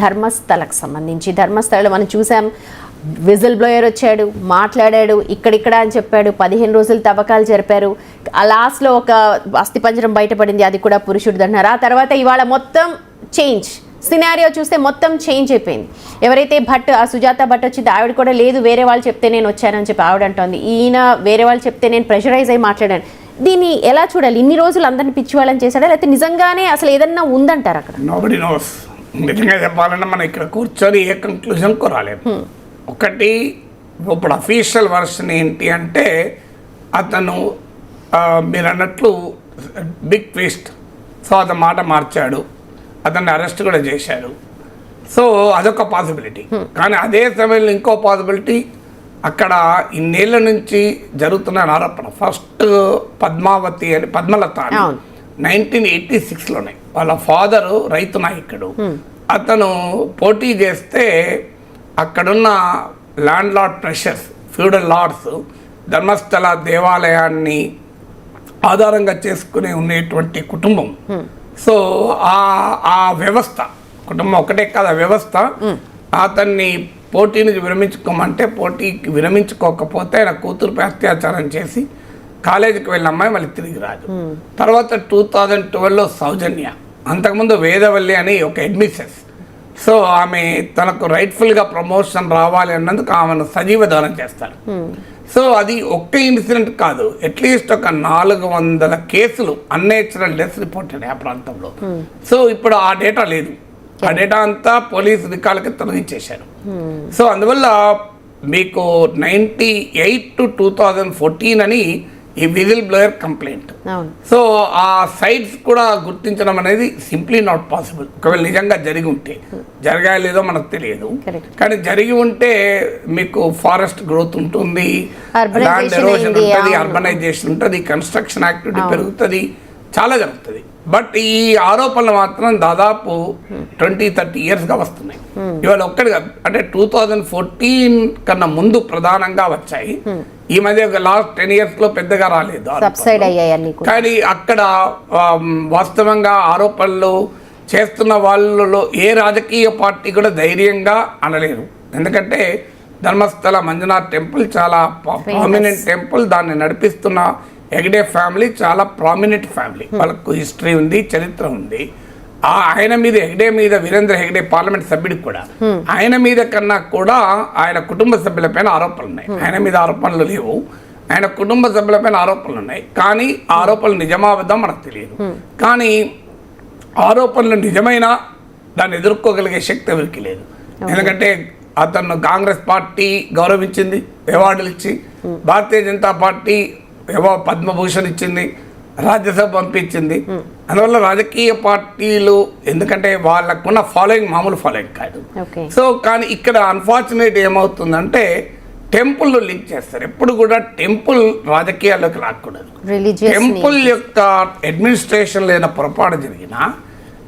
ధర్మస్థలకు సంబంధించి. ధర్మస్థలలో మనం చూసాం, విజిల్ బ్లోయర్ వచ్చాడు, మాట్లాడాడు, ఇక్కడిక్కడ అని చెప్పాడు, 15 రోజులు తవ్వకాలు జరిపారు, ఆ లాస్ట్లో ఒక అస్థిపంజరం బయటపడింది, అది కూడా పురుషుడిది అన్నారు. ఆ తర్వాత ఇవాళ మొత్తం చేంజ్, సినారియో చూస్తే మొత్తం చేంజ్ అయిపోయింది. ఎవరైతే భట్, ఆ సుజాత భట్ వచ్చింది, ఆవిడ కూడా లేదు వేరే వాళ్ళు చెప్తే నేను వచ్చానని చెప్పి ఆవిడ అంటోంది. ఈయన వేరే వాళ్ళు చెప్తే నేను ప్రెషరైజ్ అయ్యి మాట్లాడాను. దీన్ని ఎలా చూడాలి? ఇన్ని రోజులు అందరిని పిచ్చివాళ్ళని చేశాడా, లేకపోతే నిజంగానే అసలు ఏదన్నా ఉందంటారు అక్కడ? Nobody nose. నిజంగా చెప్పాలంటే మనం ఇక్కడ కూర్చొని ఏ కంక్లూజన్కు రాలేము. ఒకటి, ఇప్పుడు అఫీషియల్ వర్షన్ ఏంటి అంటే అతను మీరు అన్నట్లు బిగ్ ట్విస్ట్, సో అతను మాట మార్చాడు, అతన్ని అరెస్ట్ కూడా చేశారు. సో అదొక పాసిబిలిటీ. కానీ అదే సమయంలో ఇంకో పాసిబిలిటీ, అక్కడ ఇన్నేళ్ల నుంచి జరుగుతున్న ఆరోపణ. ఫస్ట్ పద్మావతి అని, పద్మలత అని 1986లోనే వాళ్ళ ఫాదరు రైతు నాయకుడు, అతను పోటీ చేస్తే అక్కడున్న landlord pressures, feudal lords Dharmasthala దేవాలయాన్ని ఆధారంగా చేసుకుని ఉండేటువంటి కుటుంబం. సో ఆ వ్యవస్థ, కుటుంబం ఒకటే కాదు, ఆ వ్యవస్థ అతన్ని పోటీ నుంచి విరమించుకోమంటే పోటీకి విరమించుకోకపోతే ఆయన కూతురుపై అత్యాచారం చేసి కాలేజీకి వెళ్ళిన అమ్మాయి మళ్ళీ తిరిగి రాదు. తర్వాత 2012లో సౌజన్య, అంతకుముందు వేదవల్లి అని ఒక అడ్మిసెస్. సో ఆమె తనకు రైట్ఫుల్గా ప్రమోషన్ రావాలి అన్నందుకు ఆమెను సజీవ దానం చేస్తారు. సో అది ఒక్క ఇన్సిడెంట్ కాదు, అట్లీస్ట్ ఒక 400 కేసులు అన్నేచురల్ డెత్స్ రిపోర్ట్ అయ్యాయి ఆ ప్రాంతంలో. సో ఇప్పుడు ఆ డేటా లేదు, ఆ డేటా అంతా పోలీసు రికార్డులకి తొలగించేశారు. సో అందువల్ల మీకు 98 to 2014 అని ఈ విజిల్ బ్లోయర్ కంప్లైంట్. సో ఆ సైట్స్ కూడా గుర్తించడం అనేది సింప్లీ నాట్ పాసిబుల్. ఒకవేళ నిజంగా జరిగి ఉంటే, జరగా లేదో మనకు తెలియదు, కానీ జరిగి ఉంటే మీకు ఫారెస్ట్ గ్రోత్ ఉంటుంది, ల్యాండ్ ఎరోషన్ ఉంటుంది, అర్బనైజేషన్ ఉంటుంది, కన్స్ట్రక్షన్ యాక్టివిటీ పెరుగుతుంది, చాలా జరుగుతుంది. బట్ ఈ ఆరోపణలు మాత్రం దాదాపు 20-30 ఇయర్స్గా వస్తున్నాయి. ఇవాళ ఒక్కటి అంటే 2014 కన్నా ముందు ప్రధానంగా వచ్చాయి. ఈ మధ్య లాస్ట్ 10 yearsలో పెద్దగా రాలేదు, కానీ అక్కడ వాస్తవంగా ఆరోపణలు చేస్తున్న వాళ్ళలో ఏ రాజకీయ పార్టీ కూడా ధైర్యంగా అనలేరు. ఎందుకంటే ధర్మస్థల మంజునాథ్ టెంపుల్ చాలా ప్రామినెంట్ టెంపుల్, దాన్ని నడిపిస్తున్న హెగ్డే ఫ్యామిలీ చాలా ప్రామినెంట్ ఫ్యామిలీ, వాళ్ళకు హిస్టరీ ఉంది, చరిత్ర ఉంది. ఆయన మీద, హెగ్డే మీద, వీరేంద్ర హెగ్డే పార్లమెంట్ సభ్యుడికి కూడా, ఆయన మీద కన్నా కూడా ఆయన కుటుంబ సభ్యులపైన ఆరోపణలు ఉన్నాయి. ఆయన మీద ఆరోపణలు లేవు, ఆయన కుటుంబ సభ్యులపైన ఆరోపణలు ఉన్నాయి. కానీ ఆరోపణలు నిజమాబద్ధం మనకు తెలియదు. కానీ ఆరోపణలు నిజమైనా దాన్ని ఎదుర్కోగలిగే శక్తి ఎవరికి లేదు. ఎందుకంటే అతను కాంగ్రెస్ పార్టీ గౌరవించింది, అవార్డులు ఇచ్చి, భారతీయ జనతా పార్టీ పద్మభూషణ్ ఇచ్చింది, రాజ్యసభ పంపించింది. అందువల్ల రాజకీయ పార్టీలు, ఎందుకంటే వాళ్ళకున్న ఫాలోయింగ్ మామూలు ఫాలోయింగ్ కాదు. సో కానీ ఇక్కడ అన్ఫార్చునేట్ ఏమవుతుందంటే టెంపుల్ లింక్ చేస్తారు. ఎప్పుడు కూడా టెంపుల్ రాజకీయాల్లోకి రాకూడదు. టెంపుల్ యొక్క అడ్మినిస్ట్రేషన్ లేదా పొరపాటు జరిగినా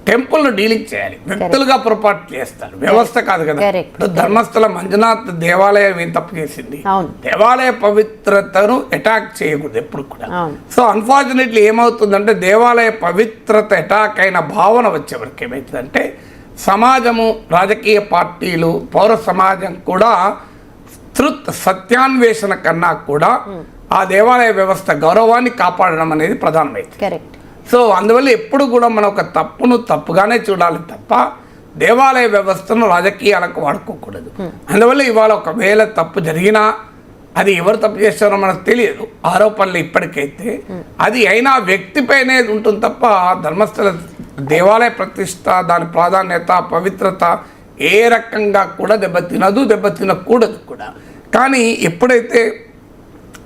టెంపుల్ను డీలింగ్ చేయాలి. వ్యక్తులుగా పొరపాటు చేస్తారు, వ్యవస్థ కాదు కదా. ఇప్పుడు ధర్మస్థల మంజునాథ్ దేవాలయం ఏం తప్పు చేసింది? దేవాలయ పవిత్రతను అటాక్ చేయకూడదు ఎప్పుడు కూడా. సో అన్ఫార్చునేట్లీ ఏమవుతుందంటే దేవాలయ పవిత్రత అటాక్ అయిన భావన వచ్చేవరకు ఏమవుతుందంటే సమాజము, రాజకీయ పార్టీలు, పౌర సమాజం కూడా సత్యాన్వేషణ కన్నా కూడా ఆ దేవాలయ వ్యవస్థ గౌరవాన్ని కాపాడడం అనేది ప్రధానమైంది. సో అందువల్ల ఎప్పుడు కూడా మనం ఒక తప్పును తప్పుగానే చూడాలి తప్ప దేవాలయ వ్యవస్థను రాజకీయాలకు వాడుకోకూడదు. అందువల్ల ఇవాళ ఒకవేళ తప్పు జరిగినా అది ఎవరు తప్పు చేస్తారో మనకు తెలియదు. ఆరోపణలు ఇప్పటికైతే అది అయినా వ్యక్తిపైనే ఉంటుంది తప్ప ధర్మస్థల దేవాలయ ప్రతిష్ట, దాని ప్రాధాన్యత, పవిత్రత ఏ రకంగా కూడా దెబ్బతినదు, దెబ్బతినకూడదు కూడా. కానీ ఎప్పుడైతే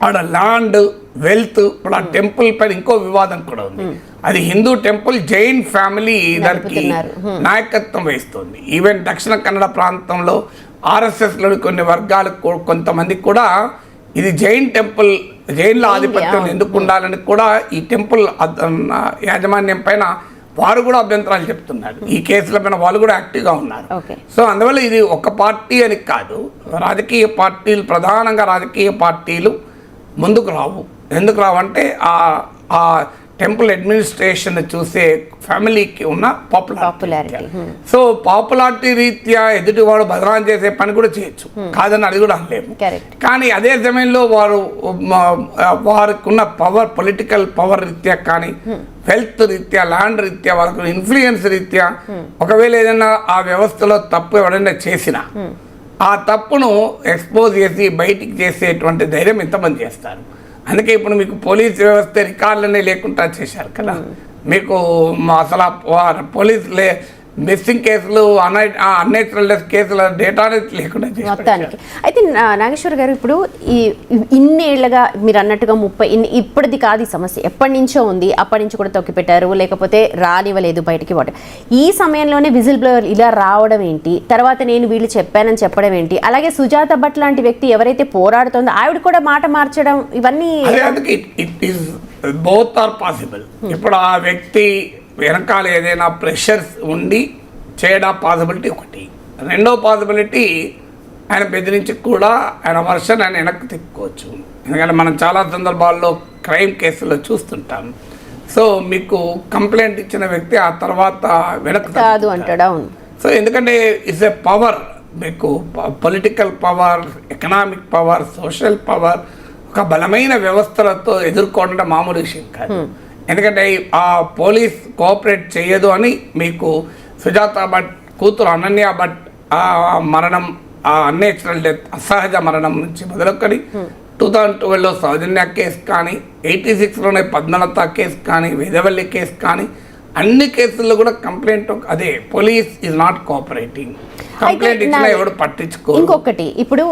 ఆడ ల్యాండ్, వెల్త్, ఇప్పుడు ఆ టెంపుల్ పైన ఇంకో వివాదం కూడా ఉంది. అది హిందూ టెంపుల్, జైన్ ఫ్యామిలీ దానికి నాయకత్వం వహిస్తుంది. ఈవెన్ దక్షిణ కన్నడ ప్రాంతంలో ఆర్ఎస్ఎస్లోని కొన్ని వర్గాలు, కొంతమంది కూడా ఇది జైన్ టెంపుల్, జైన్ల ఆధిపత్యం ఎందుకు ఉండాలని కూడా ఈ టెంపుల్ యాజమాన్యం పైన వారు కూడా అభ్యంతరాలు చెప్తున్నారు. ఈ కేసుల పైన వాళ్ళు కూడా యాక్టివ్గా ఉన్నారు. సో అందువల్ల ఇది ఒక పార్టీ అని కాదు, రాజకీయ పార్టీలు, ప్రధానంగా రాజకీయ పార్టీలు ముందుకు రావు. ఎందుకు రావంటే ఆ టెంపుల్ అడ్మినిస్ట్రేషన్ చూసే ఫ్యామిలీకి ఉన్న పాపులారిటీ. పాపులారిటీ సో పాపులారిటీ రీత్యా ఎదుటివాడు బదనాం చేసే పని కూడా చేయొచ్చు, కాదని అది కూడా అనలేము. కరెక్ట్. కానీ అదే సమయంలో వారికి ఉన్న పవర్, పొలిటికల్ పవర్ రీత్యా కానీ, వెల్త్ రీత్యా, ల్యాండ్ రీత్యా, వాళ్ళకు ఇన్ఫ్లుయెన్స్ రీత్యా ఒకవేళ ఏదైనా ఆ వ్యవస్థలో తప్పు ఎవరైనా చేసినా ఆ తప్పును ఎక్స్పోజ్ చేసి బయటికి చేసేటువంటి ధైర్యం ఎంతమంది చేస్తారు? అందుకే ఇప్పుడు మీకు పోలీస్ వ్యవస్థ రికార్డులనే లేకుండా చేశారు కదా. మీకు అసలు పోలీస్ మిస్సింగ్ కేసులు, అన్నేచురల్ డెత్ కేసుల డేటా లేకుండా మొత్తానికి. అయితే నాగేశ్వర్ గారు, ఇప్పుడు ఇన్నేళ్లుగా మీరు అన్నట్టుగా ఇప్పటిది కాదు ఈ సమస్య, ఎప్పటి నుంచో ఉంది. అప్పటి నుంచి కూడా తొక్కిపెట్టారు, లేకపోతే రానివ్వలేదు బయటికి వాటర్. ఈ సమయంలోనే విజిల్ బ్లోయర్ ఇలా రావడం ఏంటి, తర్వాత నేను వీళ్ళు చెప్పానని చెప్పడం ఏంటి, అలాగే సుజాత భట్ లాంటి వ్యక్తి ఎవరైతే పోరాడుతుందో ఆవిడ కూడా మాట మార్చడం, ఇవన్నీ బోత్ ఆర్ పాసిబుల్. ఇప్పుడు ఆ వ్యక్తి వెనకాల ఏదైనా ప్రెషర్స్ ఉండి చేయడం పాసిబిలిటీ ఒకటి. రెండో పాసిబిలిటీ ఆయన బెదిరించి కూడా ఆయన వర్షన్ ఆయన వెనక్కి తిప్పుకోవచ్చు. ఎందుకంటే మనం చాలా సందర్భాల్లో క్రైమ్ కేసుల్లో చూస్తుంటాం. సో మీకు కంప్లైంట్ ఇచ్చిన వ్యక్తి ఆ తర్వాత వెనక్కి కాదు అంటాడు. సో ఎందుకంటే ఇట్స్ ఎ పవర్, మీకు political power, economic power, social power, ఒక బలమైన వ్యవస్థలతో ఎదుర్కోవడం మామూలు విషయం కాదు. ఎందుకంటే ఆ పోలీస్ కోఆపరేట్ చేయదు అని మీకు సుజాత భట్ కూతురు అనన్య భట్ మరణం, ఆ అన్నేచురల్ డెత్, అసహజ మరణం నుంచి మొదలుకొని 2012లో సౌజన్య కేసు కానీ, 86లోనే పద్మలత కేసు కానీ, వేదవల్లి కేసు కానీ, అన్ని కేసుల్లో కూడా కంప్లైంట్ అదే, police is not cooperating. Complaint ఇచ్చినా ఎవడు పట్టించుకో. ఇంకొకటి, ఇప్పుడు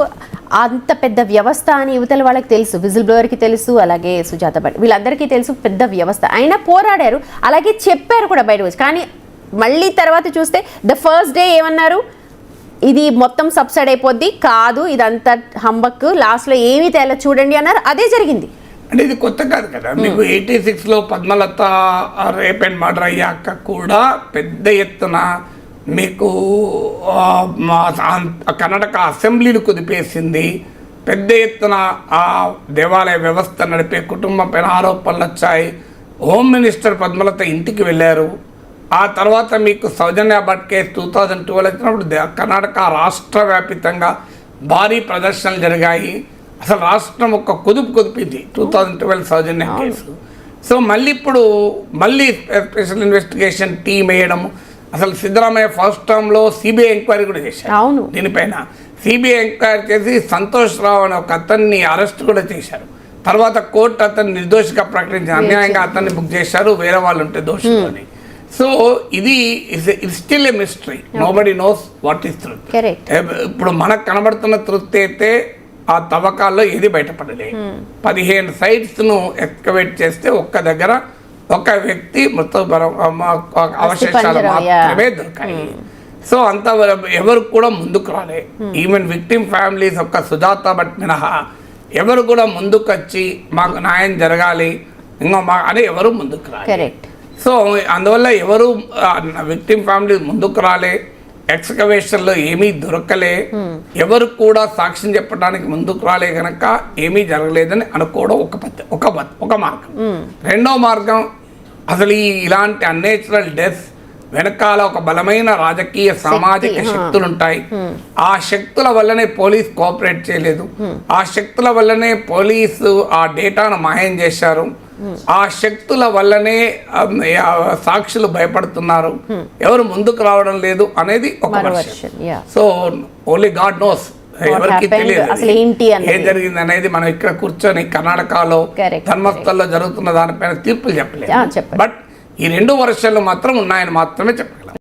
అంత పెద్ద వ్యవస్థ అని యువతల వాళ్ళకి తెలుసు, విజిల్ బ్లోయర్కి తెలుసు, అలాగే సుజాత భట్ వీళ్ళందరికీ తెలుసు పెద్ద వ్యవస్థ. అయినా పోరాడారు, అలాగే చెప్పారు కూడా బయట వచ్చి. కానీ మళ్ళీ తర్వాత చూస్తే ద ఫస్ట్ డే ఏమన్నారు, ఇది మొత్తం సబ్సైడ్ అయిపోద్ది, కాదు ఇదంతా హంబక్, లాస్ట్లో ఏమీ తేల చూడండి అన్నారు. అదే జరిగింది. అంటే ఇది కొత్త కాదు కదా. మీకు 86లో పద్మలత రేప్ అండ్ మర్డర్ అయ్యాక కూడా పెద్ద ఎత్తున మీకు కర్ణాటక అసెంబ్లీని కుదిపేసింది. పెద్ద ఎత్తున ఆ దేవాలయ వ్యవస్థ నడిపే కుటుంబం పైన ఆరోపణలు వచ్చాయి. హోమ్ మినిస్టర్ పద్మలత ఇంటికి వెళ్ళారు. ఆ తర్వాత మీకు సౌజన్య భట్ కేసు 2012 వచ్చినప్పుడు కర్ణాటక రాష్ట్ర వ్యాపితంగా భారీ ప్రదర్శనలు జరిగాయి. అసలు రాష్ట్రం ఒక కుదిపింది 2012 సౌజన్య కేసు. సో మళ్ళీ ఇప్పుడు స్పెషల్ ఇన్వెస్టిగేషన్ టీం వేయడం, అసలు సిద్ధరామయ్య ఫస్ట్ టర్మ్లో సిబిఐ ఎంక్వైరీ కూడా చేశారు దీనిపైన. సిబిఐ ఎంక్వైరీ చేసి సంతోష్ రావు అనే ఒక అతన్ని అరెస్ట్ కూడా చేశారు. తర్వాత కోర్టు అతన్ని నిర్దోషిగా ప్రకటించి అన్యాయంగా అతన్ని బుక్ చేశారు, వేరే వాళ్ళు ఉంటే దోషులు అని. సో ఇది still A mystery, nobody knows what is truth. ఇప్పుడు మనకు కనబడుతున్న ట్రూత్ అయితే ఆ తవ్వకాల్లో ఏది బయటపడలే. 15 సైట్స్ను ఎక్స్కవేట్ చేస్తే ఒక్క దగ్గర ఒక వ్యక్తి మృత అవశేషాలు మాత్రమే దొరికాయి. సో అంత ఎవరు కూడా ముందుకు రాలే. ఈవెన్ విక్టిమ్ ఫ్యామిలీస్ ఒక్క సుజాత భట్ మినహా ఎవరు కూడా ముందుకు వచ్చి మాకు న్యాయం జరగాలి అని ఎవరు ముందుకు రాలే. సో అందువల్ల ఎవరు విక్టిమ్ ఫ్యామిలీ ముందుకు రాలే, ఎక్స్కవేషన్లో ఏమీ దొరకలే, ఎవరు కూడా సాక్ష్యం చెప్పడానికి ముందుకు రాలే, కనుక ఏమీ జరగలేదని అనుకోవడం ఒక మార్గం. రెండో మార్గం, అసలు ఇలాంటి అన్నేచురల్ డెత్స్ వెనకాల ఒక బలమైన రాజకీయ సామాజిక శక్తులు ఉంటాయి. ఆ శక్తుల వల్లనే పోలీస్ కోఆపరేట్ చేయలేదు. ఆ శక్తుల వల్లనే పోలీసు ఆ డేటాను మాయం చేశారు. ఆ శక్తుల వల్లనే సాక్షులు భయపడుతున్నారు, ఎవరు ముందుకు రావడం లేదు అనేది ఒక version. So only God knows, ఎవరికి తెలియదు ఏం జరిగింది అనేది. మనం ఇక్కడ కూర్చొని కర్ణాటకలో ధర్మస్థల్లో జరుగుతున్న దానిపైన తీర్పులు చెప్పలేదు. బట్ ఈ 2 వర్షాలు మాత్రం ఉన్నాయని మాత్రమే చెప్పలేదు.